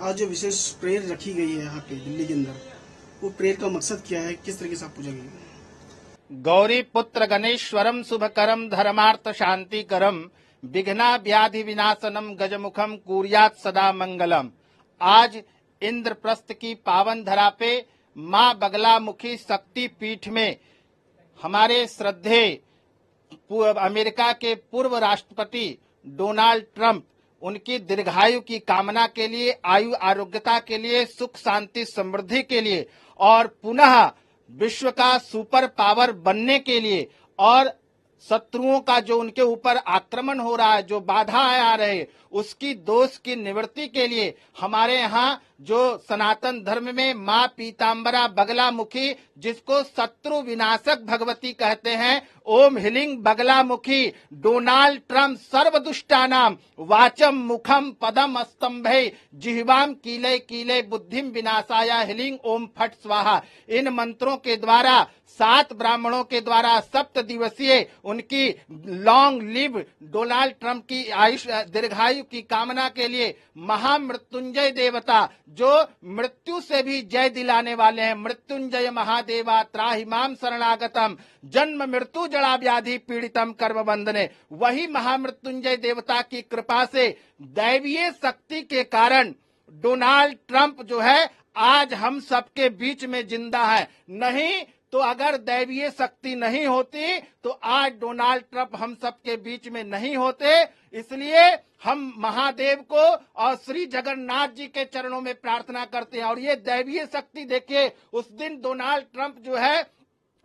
आज जो विशेष प्रेयर रखी गई है यहाँ पे दिल्ली के अंदर, वो प्रेयर का मकसद क्या है, किस तरीके से आप पूजा करेंगे? गौरी पुत्र गणेश्वरम शुभकरम धर्मार्थ शांतिकरम विघ्ना व्याधि विनाशनम गजमुखम कुर्यात सदा मंगलम। आज इंद्रप्रस्थ की पावन धरा पे माँ बगलामुखी शक्ति पीठ में हमारे श्रद्धेय अमेरिका के पूर्व राष्ट्रपति डोनाल्ड ट्रंप उनकी दीर्घायु की कामना के लिए, आयु आरोग्यता के लिए, सुख शांति समृद्धि के लिए और पुनः विश्व का सुपर पावर बनने के लिए और शत्रुओं का जो उनके ऊपर आक्रमण हो रहा है, जो बाधाएं आ रहे, उसकी दोष की निवृत्ति के लिए हमारे यहाँ जो सनातन धर्म में माँ पीताम्बरा बगलामुखी, जिसको शत्रु विनाशक भगवती कहते हैं, ओम ह्लीं बगलामुखी डोनाल्ड ट्रंप सर्वदुष्टानाम वाचम मुखम पदम स्तंभे जिह्वाम कीले कीले बुद्धिम विनाशाय ह्लीं ओम फट स्वाहा। इन मंत्रों के द्वारा 7 ब्राह्मणों के द्वारा 7 दिवसीय उनकी लॉन्ग लिव डोनाल्ड ट्रंप की आयुष दीर्घायु की कामना के लिए महामृत्युंजय देवता, जो मृत्यु से भी जय दिलाने वाले हैं, मृत्युंजय महादेवा त्राहि माम शरणागतम जन्म मृत्यु जड़ा व्याधि पीड़ितम कर्म बंधने, वही महामृत्युंजय देवता की कृपा से दैवीय शक्ति के कारण डोनाल्ड ट्रंप जो है आज हम सबके बीच में जिंदा है। नहीं तो अगर दैवीय शक्ति नहीं होती तो आज डोनाल्ड ट्रंप हम सबके बीच में नहीं होते। इसलिए हम महादेव को और श्री जगन्नाथ जी के चरणों में प्रार्थना करते हैं। और ये दैवीय शक्ति देखिए, उस दिन डोनाल्ड ट्रंप जो है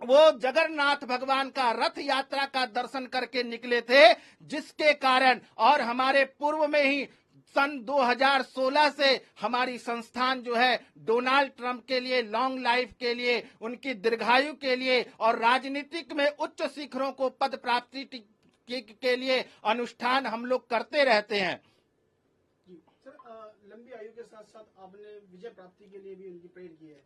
वो जगन्नाथ भगवान का रथ यात्रा का दर्शन करके निकले थे, जिसके कारण और हमारे पूर्व में ही सन 2016 से हमारी संस्थान जो है डोनाल्ड ट्रंप के लिए, लॉन्ग लाइफ के लिए, उनकी दीर्घायु के लिए और राजनीतिक में उच्च शिखरों को पद प्राप्ति के लिए अनुष्ठान हम लोग करते रहते हैं। सर, लंबी आयु के साथ साथ आपने विजय प्राप्ति के लिए भी उनकी प्रेयर की है।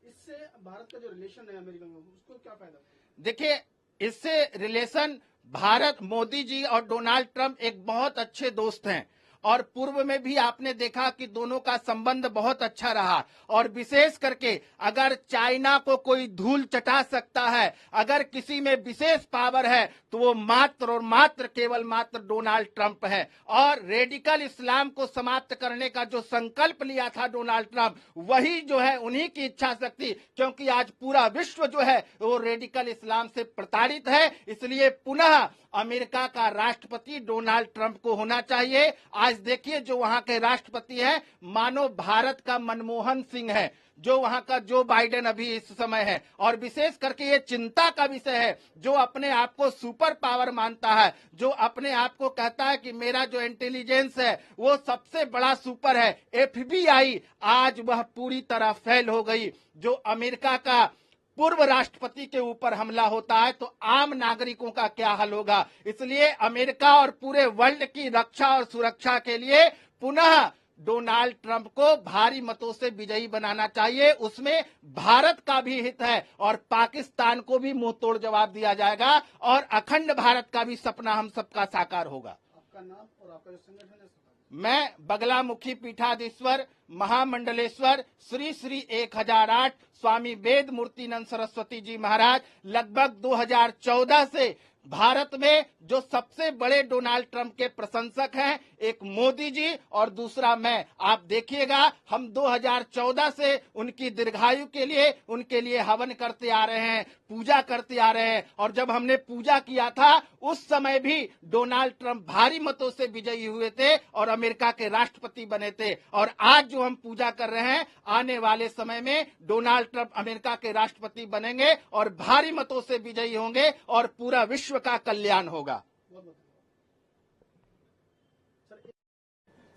इससे भारत का जो रिलेशन है अमेरिका में, उसको क्या फायदा? देखिए, इससे रिलेशन, भारत, मोदी जी और डोनाल्ड ट्रंप एक बहुत अच्छे दोस्त हैं और पूर्व में भी आपने देखा कि दोनों का संबंध बहुत अच्छा रहा। और विशेष करके अगर चाइना को कोई धूल चटा सकता है, अगर किसी में विशेष पावर है, तो वो मात्र और मात्र केवल मात्र डोनाल्ड ट्रंप है। और रेडिकल इस्लाम को समाप्त करने का जो संकल्प लिया था डोनाल्ड ट्रंप, वही जो है उन्हीं की इच्छा शक्ति, क्योंकि आज पूरा विश्व जो है वो रेडिकल इस्लाम से प्रताड़ित है। इसलिए पुनः अमेरिका का राष्ट्रपति डोनाल्ड ट्रंप को होना चाहिए। आज देखिए, जो वहां के राष्ट्रपति हैं, मानो भारत का मनमोहन सिंह है, जो वहां का जो बाइडेन अभी इस समय है। और विशेष करके ये चिंता का विषय है, जो अपने आप को सुपर पावर मानता है, जो अपने आप को कहता है कि मेरा जो इंटेलिजेंस है वो सबसे बड़ा सुपर है, FBI, आज वह पूरी तरह फेल हो गई। जो अमेरिका का पूर्व राष्ट्रपति के ऊपर हमला होता है तो आम नागरिकों का क्या हाल होगा। इसलिए अमेरिका और पूरे वर्ल्ड की रक्षा और सुरक्षा के लिए पुनः डोनाल्ड ट्रंप को भारी मतों से विजयी बनाना चाहिए। उसमें भारत का भी हित है और पाकिस्तान को भी मुंह तोड़ जवाब दिया जाएगा और अखंड भारत का भी सपना हम सबका साकार होगा। आपका नाम और आपका जो संगठन है? मैं बगलामुखी पीठाधीश्वर महामंडलेश्वर श्री श्री 1008 स्वामी वेद मूर्तिनंद सरस्वती जी महाराज लगभग 2014 से भारत में जो सबसे बड़े डोनाल्ड ट्रंप के प्रशंसक हैं, एक मोदी जी और दूसरा मैं। आप देखिएगा, हम 2014 से उनकी दीर्घायु के लिए, उनके लिए हवन करते आ रहे हैं, पूजा करते आ रहे हैं। और जब हमने पूजा किया था उस समय भी डोनाल्ड ट्रंप भारी मतों से विजयी हुए थे और अमेरिका के राष्ट्रपति बने थे। और आज जो हम पूजा कर रहे हैं, आने वाले समय में डोनाल्ड ट्रंप अमेरिका के राष्ट्रपति बनेंगे और भारी मतों से विजयी होंगे और पूरा विश्व का कल्याण होगा।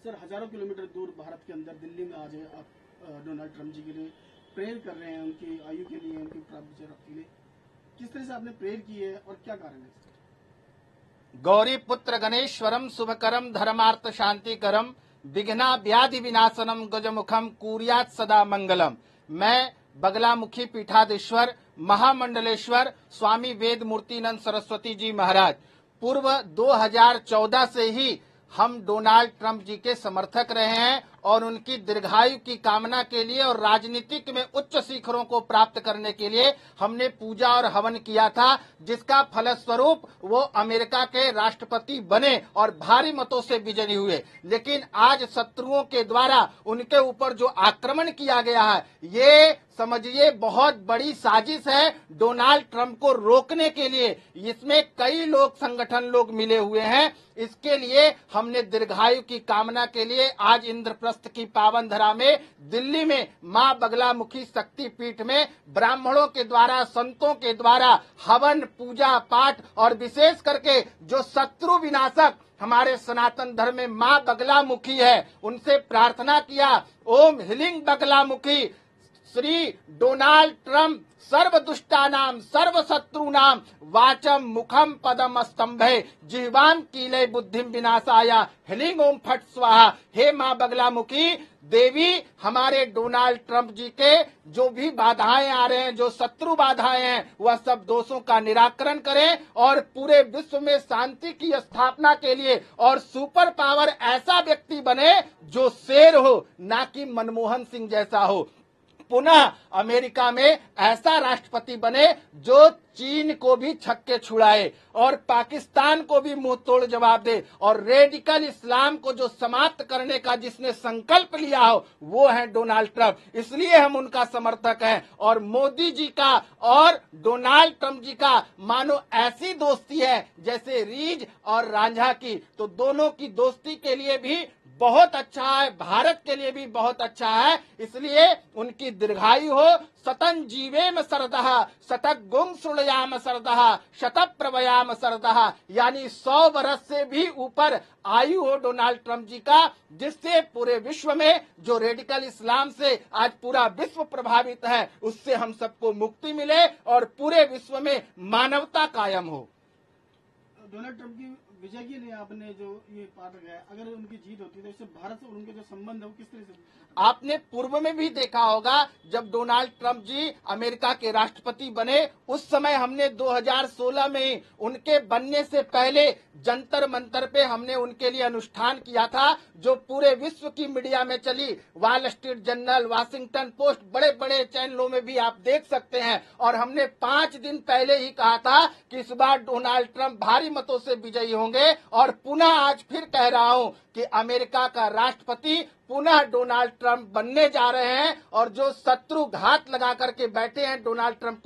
सर, हजारों किलोमीटर दूर भारत के अंदर दिल्ली में आज आप डोनाल्ड ट्रंप जी के लिए प्रेयर कर रहे हैं, उनकी आयु के लिए, उनकी प्राप्ति के लिए। किस तरह से आपने प्रेयर की है और क्या कारण है? गौरी पुत्र गणेश्वरम शुभकरम धर्मार्थ शांतिकरम विघ्ना व्याधि विनाशनम गजमुखम कुर्यात सदा मंगलम। मैं बगलामुखी पीठाधीश्वर महामंडलेश्वर स्वामी वेद मूर्तिनंद सरस्वती जी महाराज, पूर्व 2014 से ही हम डोनाल्ड ट्रंप जी के समर्थक रहे हैं और उनकी दीर्घायु की कामना के लिए और राजनीतिक में उच्च शिखरों को प्राप्त करने के लिए हमने पूजा और हवन किया था, जिसका फलस्वरूप वो अमेरिका के राष्ट्रपति बने और भारी मतों से विजयी हुए। लेकिन आज शत्रुओं के द्वारा उनके ऊपर जो आक्रमण किया गया है, ये समझिए बहुत बड़ी साजिश है डोनाल्ड ट्रंप को रोकने के लिए। इसमें कई लोग, संगठन लोग मिले हुए हैं। इसके लिए हमने दीर्घायु की कामना के लिए आज इंद्रप्रस्थ की पावन धरा में दिल्ली में मां बगलामुखी शक्ति पीठ में ब्राह्मणों के द्वारा, संतों के द्वारा हवन, पूजा पाठ और विशेष करके जो शत्रु विनाशक हमारे सनातन धर्म में मां बगलामुखी है, उनसे प्रार्थना किया, ओम ह्लीं बगलामुखी श्री डोनाल्ड ट्रंप सर्व दुष्टानाम सर्व शत्रुनाम वाचम मुखम पदम स्तंभे जिह्वाम कीले बुद्धिम विनाशाया ह्लीं ओम फट स्वाहा। हे मां बगलामुखी देवी, हमारे डोनाल्ड ट्रंप जी के जो भी बाधाएं आ रहे हैं, जो शत्रु बाधाएं हैं, वह सब दोषों का निराकरण करें और पूरे विश्व में शांति की स्थापना के लिए और सुपर पावर ऐसा व्यक्ति बने जो शेर हो, ना कि मनमोहन सिंह जैसा हो। पुनः अमेरिका में ऐसा राष्ट्रपति बने जो चीन को भी छक्के छुड़ाए और पाकिस्तान को भी मुंह तोड़ जवाब दे और रेडिकल इस्लाम को जो समाप्त करने का जिसने संकल्प लिया हो, वो है डोनाल्ड ट्रंप। इसलिए हम उनका समर्थक हैं। और मोदी जी का और डोनाल्ड ट्रंप जी का मानो ऐसी दोस्ती है जैसे रीछ और रांझा की। तो दोनों की दोस्ती के लिए भी बहुत अच्छा है, भारत के लिए भी बहुत अच्छा है। इसलिए उनकी दीर्घायु हो, सतन जीवेम सरदह, शतक गुंग सुड़याम सरदह, शतप प्रवयाम सरदह, यानी 100 वर्ष से भी ऊपर आयु हो डोनाल्ड ट्रंप जी का, जिससे पूरे विश्व में जो रेडिकल इस्लाम से आज पूरा विश्व प्रभावित है, उससे हम सबको मुक्ति मिले और पूरे विश्व में मानवता कायम हो। डोनाल्ड ट्रंप की विजय के लिए आपने जो ये पाठ लगाया, अगर उनकी जीत होती है तो इससे भारत और उनके जो संबंध है वो किस तरह से? आपने पूर्व में भी देखा होगा, जब डोनाल्ड ट्रंप जी अमेरिका के राष्ट्रपति बने, उस समय हमने 2016 में उनके बनने से पहले जंतर मंतर पे हमने उनके लिए अनुष्ठान किया था, जो पूरे विश्व की मीडिया में चली। Wall street journal, Washington post, बड़े बड़े चैनलों में भी आप देख सकते हैं। और हमने 5 दिन पहले ही कहा था कि इस बार डोनाल्ड ट्रंप भारी मतों से विजयी होंगे। और पुनः आज फिर कह रहा हूं कि अमेरिका का राष्ट्रपति पुनः डोनाल्ड ट्रंप बनने जा रहे हैं। और जो शत्रु घात लगा करके बैठे हैं डोनाल्ड ट्रंप को